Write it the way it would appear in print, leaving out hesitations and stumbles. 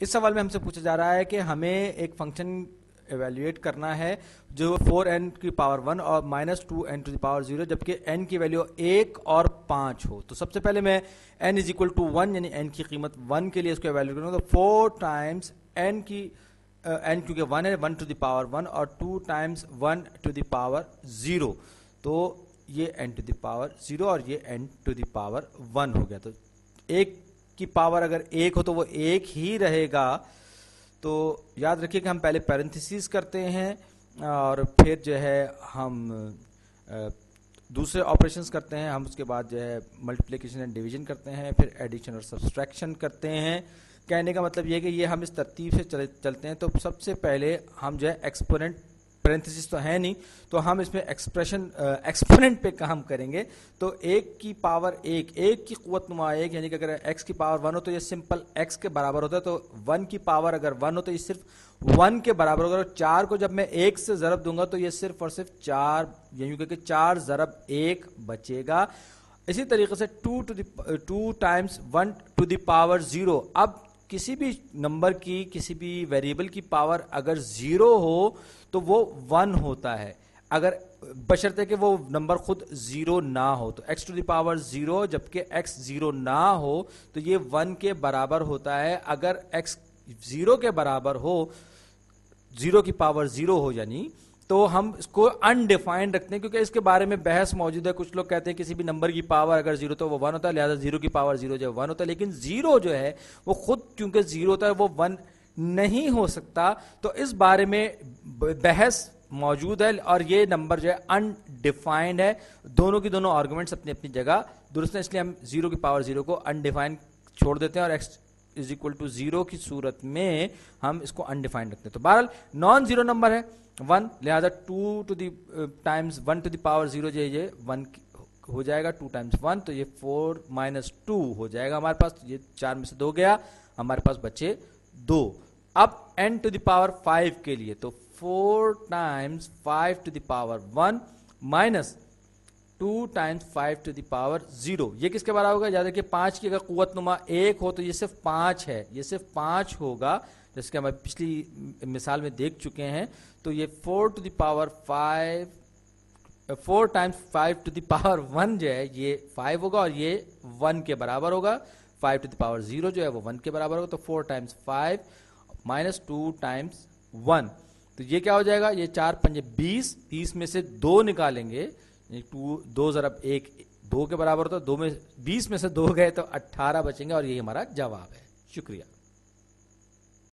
इस सवाल में हमसे पूछा जा रहा है कि हमें एक फंक्शन एवेल्युएट करना है जो 4n की पावर 1 और -2n टू द पावर 0 जबकि n की वैल्यू 1 और 5 हो। तो सबसे पहले मैं n इज इक्वल टू 1 यानी n की कीमत 1 के लिए इसको एवेल्युएट करूँगा, तो 4 टाइम्स n की n क्योंकि 1 है 1 टू द पावर 1 और 2 टाइम्स 1 टू द पावर 0, तो ये n टू द पावर 0 और ये n टू द पावर 1 हो गया। तो 1 की पावर अगर 1 हो तो वो 1 ही रहेगा। तो याद रखिए कि हम पहले पैरेंथेसिस करते हैं और फिर जो है हम दूसरे ऑपरेशंस करते हैं, हम उसके बाद जो है मल्टीप्लिकेशन एंड डिवीजन करते हैं, फिर एडिशन और सब्सट्रैक्शन करते हैं। कहने का मतलब ये है कि ये हम इस तरतीब से चलते हैं। तो सबसे पहले हम जो है एक्सपोनेंट, पैरेंथेसिस तो है नहीं, तो हम इसमें एक्सपोनेंट पे काम करेंगे। तो 1 की पावर 1 की क़ुव्वत नुमा 1 यानी कि अगर x की पावर 1 हो तो ये सिंपल x के बराबर होता है। तो 1 की पावर अगर 1 हो तो ये सिर्फ 1 के बराबर होगा। और 4 को जब मैं 1 से ज़रब दूंगा तो ये सिर्फ और सिर्फ 4, यानी कि 4 ज़रब 1 बचेगा। इसी तरीके से 2 टाइम्स 1 टू द पावर 0। अब किसी भी नंबर की, किसी भी वेरिएबल की पावर अगर 0 हो तो वो 1 होता है, अगर बशर्ते कि वो नंबर खुद 0 ना हो। तो x टू द पावर 0 जबकि x 0 ना हो तो ये 1 के बराबर होता है। अगर x 0 के बराबर हो, 0 की पावर 0 हो यानी, तो हम इसको अनडिफाइंड रखते हैं क्योंकि इसके बारे में बहस मौजूद है। कुछ लोग कहते हैं किसी भी नंबर की पावर अगर 0 तो वो 1 होता है, लिहाजा 0 की पावर 0 जो है 1 होता है। लेकिन 0 जो है वो खुद क्योंकि 0 होता है वो 1 नहीं हो सकता। तो इस बारे में बहस मौजूद है और ये नंबर जो है अनडिफाइंड है। दोनों की दोनों आर्गुमेंट्स अपनी अपनी जगह दुरुस्त है, इसलिए हम 0 की पावर 0 को अनडिफाइंड छोड़ देते हैं और x इज इक्वल टू 0 की सूरत में हम इसको अनडिफाइंड रखते हैं। तो बहरहाल नॉन जीरो नंबर है 1, लिहाजा 2 to the times 1 to the power 0 जो ये 1 हो जाएगा। 2 टाइम्स 1 तो ये 4 माइनस 2 हो जाएगा हमारे पास। ये 4 में से 2 गया, हमारे पास बचे 2। अब n टू द पावर 5 के लिए तो 4 times 5 to the power 1 minus 2 times 5 to the power 0, ये किसके बराबर होगा? याद रखिए 5 की अगर क़ुव्वत नुमा 1 हो तो ये सिर्फ 5 है, ये सिर्फ 5 होगा, जिसके हम पिछली मिसाल में देख चुके हैं। तो ये 4 to the power 5, 4 times 5 to the power 1 जो है ये 5 होगा और ये 1 के बराबर होगा। 5 टू द पावर 0 जो है वो 1 के बराबर होगा। तो 4 टाइम्स 5 माइनस 2 टाइम्स 1, तो ये क्या हो जाएगा? ये 4 पंजे 20, 30 में से 2 निकालेंगे, 2 ज़रब 1 2 के बराबर होता है। 20 में से 2 गए तो 18 बचेंगे और यही हमारा जवाब है। शुक्रिया।